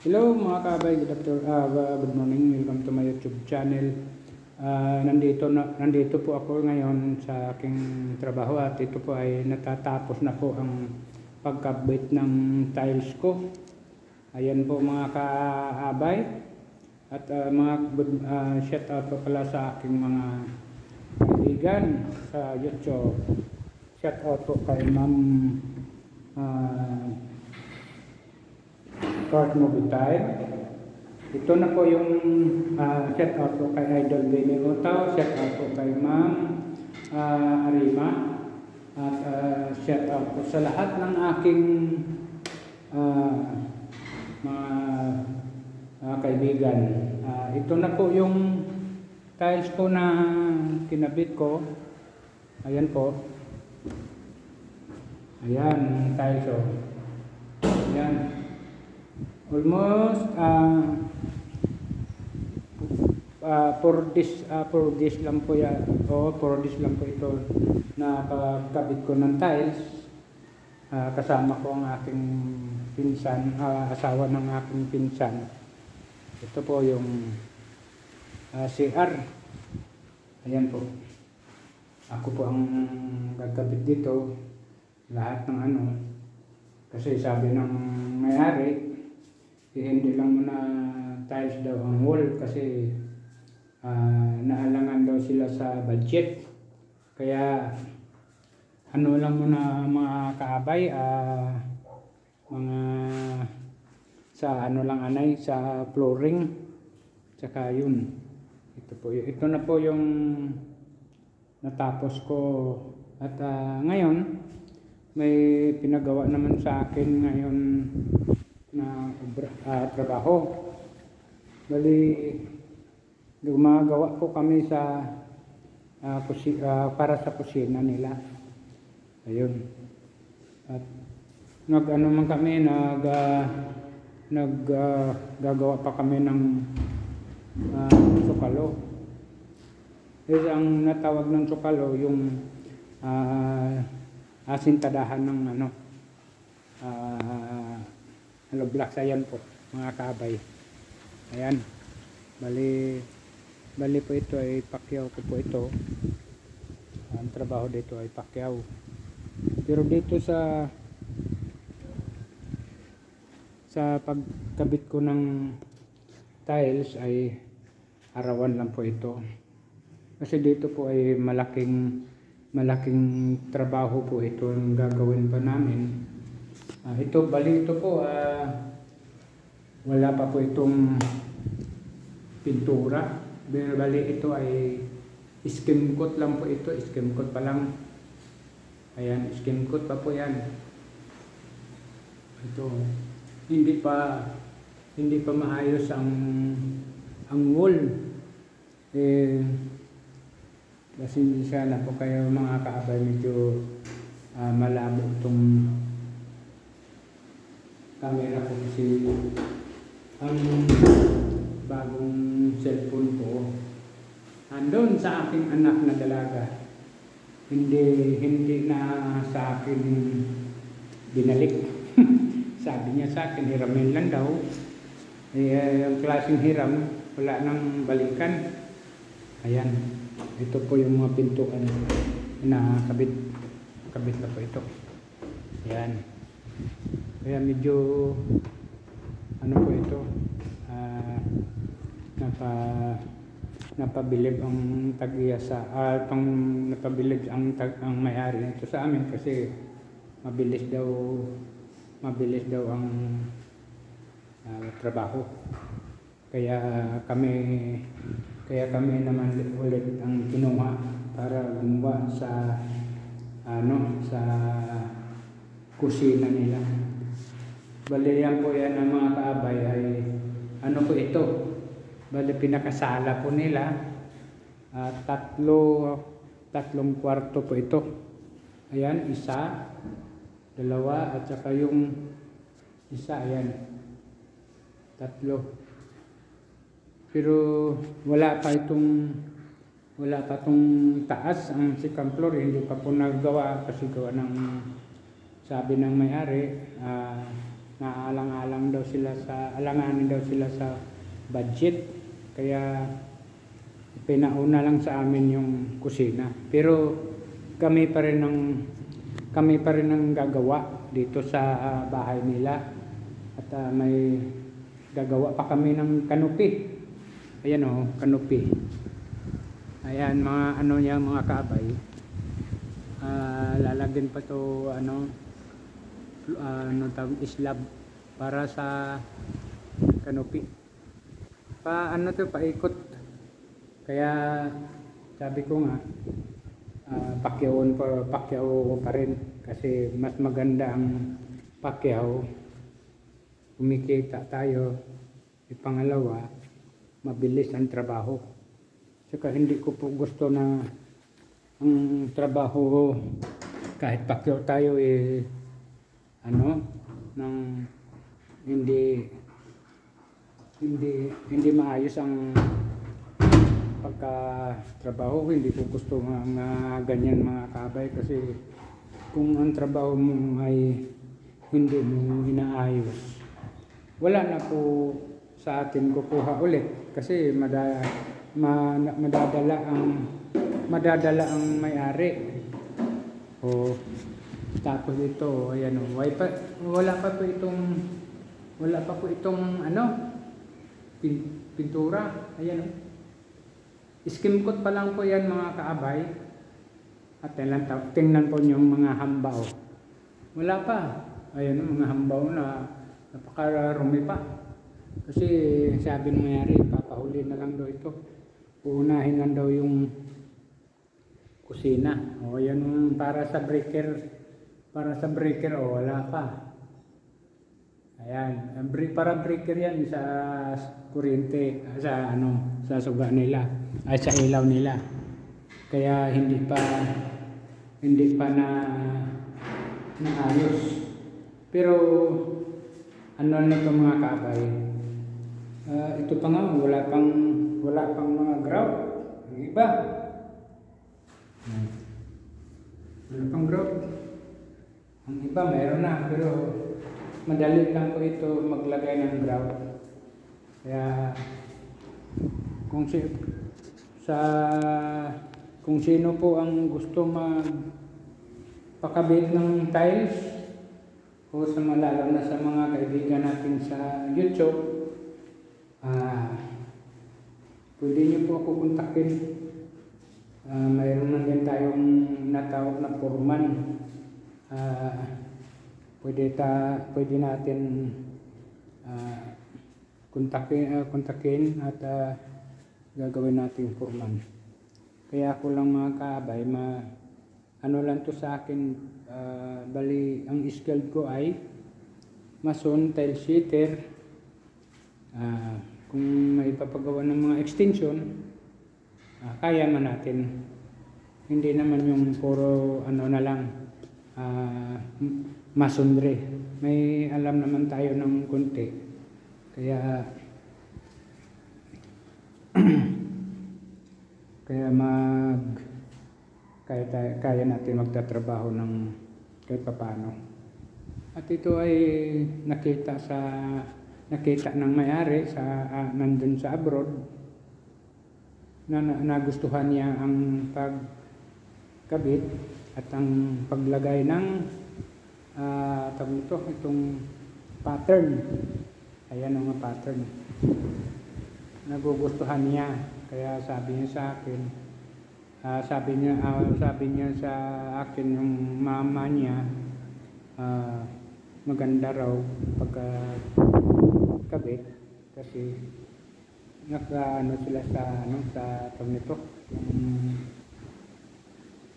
Hello mga kabay, good morning, welcome to my YouTube channel. Nandito po ako ngayon sa aking trabaho at ito po ay natatapos na po ang pagkabit ng tiles ko. Ayan po mga kaabay at shout out po pala sa aking mga kaibigan sa YouTube. Shout out po kay Ma'am Card Mobile. Ito na po yung shout out po kay Idol Benny Otaw, shout out po kay Ma'am Arima, at shout out po sa lahat ng aking mga kaibigan. Ito na po yung tiles ko na kinabit ko. Ayan po. Ayan, tiles ko. Ayan. Almost 4 days lang po yan. 4 days lang po ito na pagkabit ko ng tiles. Kasama ko ang aking pinsan, asawa ng aking pinsan. Ito po yung CR. Ayan po. Ako po ang gagabit dito. Lahat ng ano. Kasi sabi ng may-ari, hindi lang muna tiles daw ang wall kasi naalangan daw sila sa budget. Kaya ano lang muna mga kaabay, mga sa ano lang anay, sa flooring. Tsaka yun. Ito na po yung natapos ko. At ngayon may pinagawa naman sa akin ngayon na trabaho. Bali, gumagawa po kami sa para sa kusina nila. Ayun. At nag-ano man kami, gagawa pa kami ng sukalo. Kasi ang natawag ng sukalo yung asintadahan ng ano, hollow blocks. Ayan po mga kabay. Ayan. Bali po ito ay pakyaw ko po ito. Ang trabaho dito ay pakyaw. Pero dito sa pagkabit ko ng tiles ay arawan lang po ito. Kasi dito po ay malaking trabaho po ito ang gagawin pa namin. Ito po wala pa po itong pintura. Bali ito ay skim coat lang po ito. Skim coat pa lang. Ayan, skim coat pa po yan. Ito hindi pa maayos ang wall. Kasi sana po kayo mga kaabay, medyo malabo itong camera ko kasi ang bagong cellphone ko andun sa aking anak na dalaga. Hindi na sa akin binalik. Sabi niya sa akin, hiramin lang daw. Ang klaseng hiram, wala nang balikan. Ayan. Ito po yung mga pintuan na kabit na po ito. Ayan. Kaya medyo ano po ito, napabilib ang tag-iyasa, napabilib ang may-ari nito sa amin kasi mabilis daw ang trabaho. Kaya kami naman ulit ang kinuha para gumawa sa kusina nila. Bali yan po yan ang mga kaabay ay ano po ito. Bali pinakasala po nila. Tatlong kwarto po ito. Ayan, isa, dalawa, at saka yung isa, ayan. Tatlo. Pero wala pa itong taas. Ang second floor hindi pa po nagawa kasi gawa ng sabi ng may-ari Naalang-alang daw sila alanganin daw sila sa budget. Kaya pinauna lang sa amin yung kusina. Pero kami pa rin ang gagawa dito sa bahay nila. At may gagawa pa kami ng kanupi. Ayan o, kanupi. Ayan, mga kaabay. Lalagyan pa to slab para sa kanupi. Paikot. Kaya sabi ko nga, pakyaw pa rin kasi mas maganda ang pakyaw. Kumikita tayo. Pangalawa, mabilis ang trabaho. Saka hindi ko po gusto na ang trabaho kahit pakyaw tayo nang hindi maayos ang pagka-trabaho. Hindi ko gusto mga ganyan mga kaabay, kasi kung ang trabaho mo ay hindi mo inaayos, wala na po sa atin kukuha ulit, kasi madadala ang may-ari. Tapos ito, ayan o, wala pa po itong pintura. Ayan o, skim coat pa lang po yan mga kaabay. At tingnan po yung mga hambaw. Wala pa. Ayan o, mga hambaw na napakarumi pa. Kasi sabi ng may-ari, papahuli na lang daw ito. Uunahin lang daw yung kusina. O yan, para sa breaker, wala pa. Ayan, para breaker yan sa kuryente, sa suga nila, ay sa ilaw nila. Kaya hindi pa naayos. Pero nito mga kaabay, ito pa nga, wala pang mga grout. Ang iba, wala pang grout. Ang iba mayroon na, pero madali lang po ito maglagay ng grout. Kaya kung sino po ang gusto magpakabit ng tiles, o lalo na sa mga kaibigan natin sa YouTube, pwede nyo po ako kontakin. Mayroon na din tayong natawag na foreman. Pwede natin kontakin at gagawin natin foreman. Kaya ako lang mga kaabay, lang to sa akin, bali ang skilled ko ay mason, tile setter. Kung may papagawa ng mga extension, kaya man natin. Hindi naman yung puro na lang, masonry. May alam naman tayo ng konti. Kaya kaya natin magtatrabaho ng kahit papaano. At ito ay nakita ng may-ari nandun sa abroad, na nagustuhan niya ang pagkabit at ang paglagay ng itong pattern. Ayan ang pattern. Nagugustuhan niya, kaya sabi niya sa akin, sabi niya sa akin yung mama niya, maganda raw pagkabit, kasi sila sa nito,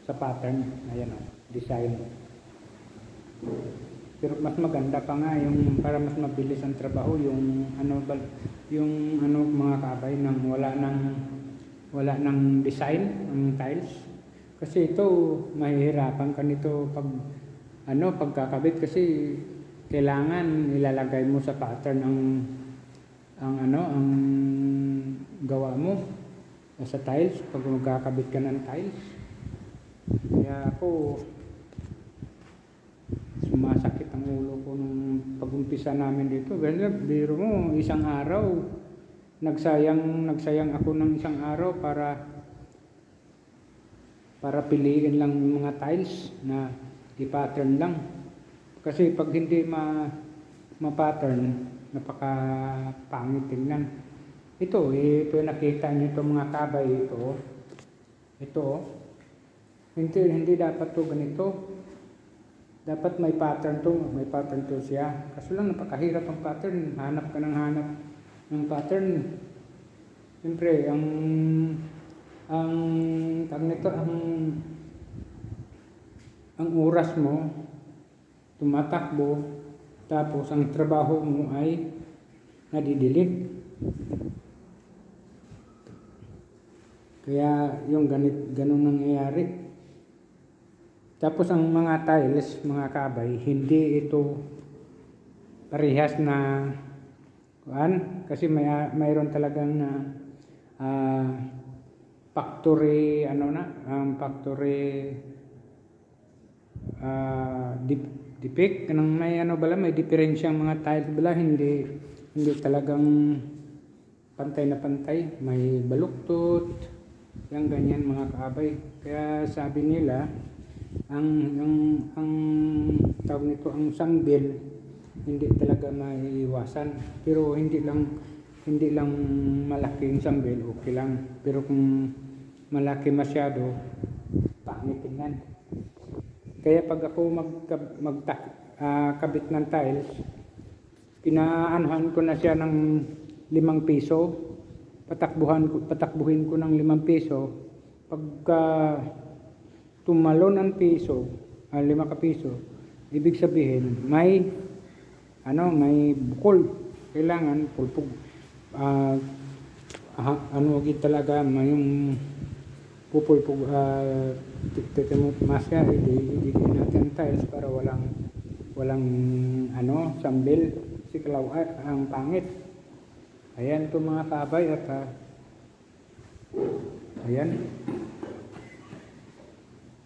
sa pattern. Ayan design. Pero mas maganda pa nga yung para mas mabilis ang trabaho, yung mga kaabay nang wala nang design ng tiles. Kasi ito mahihirapan ka nito pagkakabit, kasi kailangan ilalagay mo sa pattern ang gawa mo sa tiles pag magkakabit ka ng tiles. Kaya ako sumasakit ang ulo ko nung pag-umpisa namin dito. Well, biro mo, isang araw, nagsayang ako ng isang araw para piliin lang yung mga tiles na i-pattern lang. Kasi pag hindi ma-pattern, napaka-pangit tingnan. Ito, nakita nyo itong mga kabay ito. Ito, hindi dapat to ganito. Dapat may pattern to siya. Kaso lang napakahirap ang pattern. Hanap ka ng hanap ng pattern. Siyempre, ang oras mo tumatakbo, tapos ang trabaho mo ay nadidelete. Kaya yung ganun nangyayari. Tapos ang mga tiles, mga kabay, hindi ito parehas na kasi mayroon talagang factory factory defect may may diferensyang mga tiles bala, hindi talagang pantay na pantay, may baluktot, yung ganyan mga kabay. Kaya sabi nila ang tawag nito, ang sangbil hindi talaga maiiwasan, pero hindi lang malaking sangbil, okay lang, pero kung malaki masyado, pangit tingnan. Kaya pag ako kabit ng tiles, pinaanuhan ko na siya ng 5 piso, patakbuhin ko ng 5 piso. Pagka tumalon ang piso, 5 ka piso, ibig sabihin may bukol, kailangan pulpog. Talaga may yung pupulpog, masya, idigin natin tiles para walang sambil, siklaw ang pangit. Ayan ito mga kabay, at ayan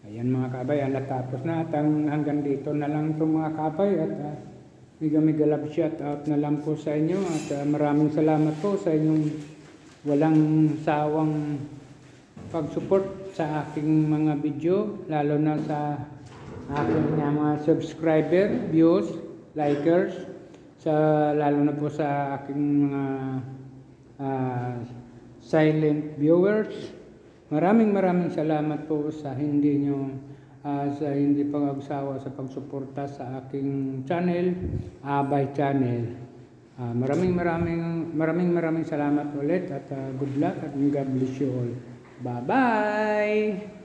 mga kabay, natapos na, at hanggang dito na lang ito mga kabay, at mega love shout out na lang po sa inyo, at maraming salamat po sa inyong walang sawang pag-support sa aking mga video, lalo na sa aking mga subscriber, views, likers, lalo na po sa aking mga silent viewers. Maraming salamat po sa hindi pag-agsawa sa pagsuporta sa aking channel, Abay Channel. Maraming salamat ulit, at good luck, at God bless you all. Bye-bye!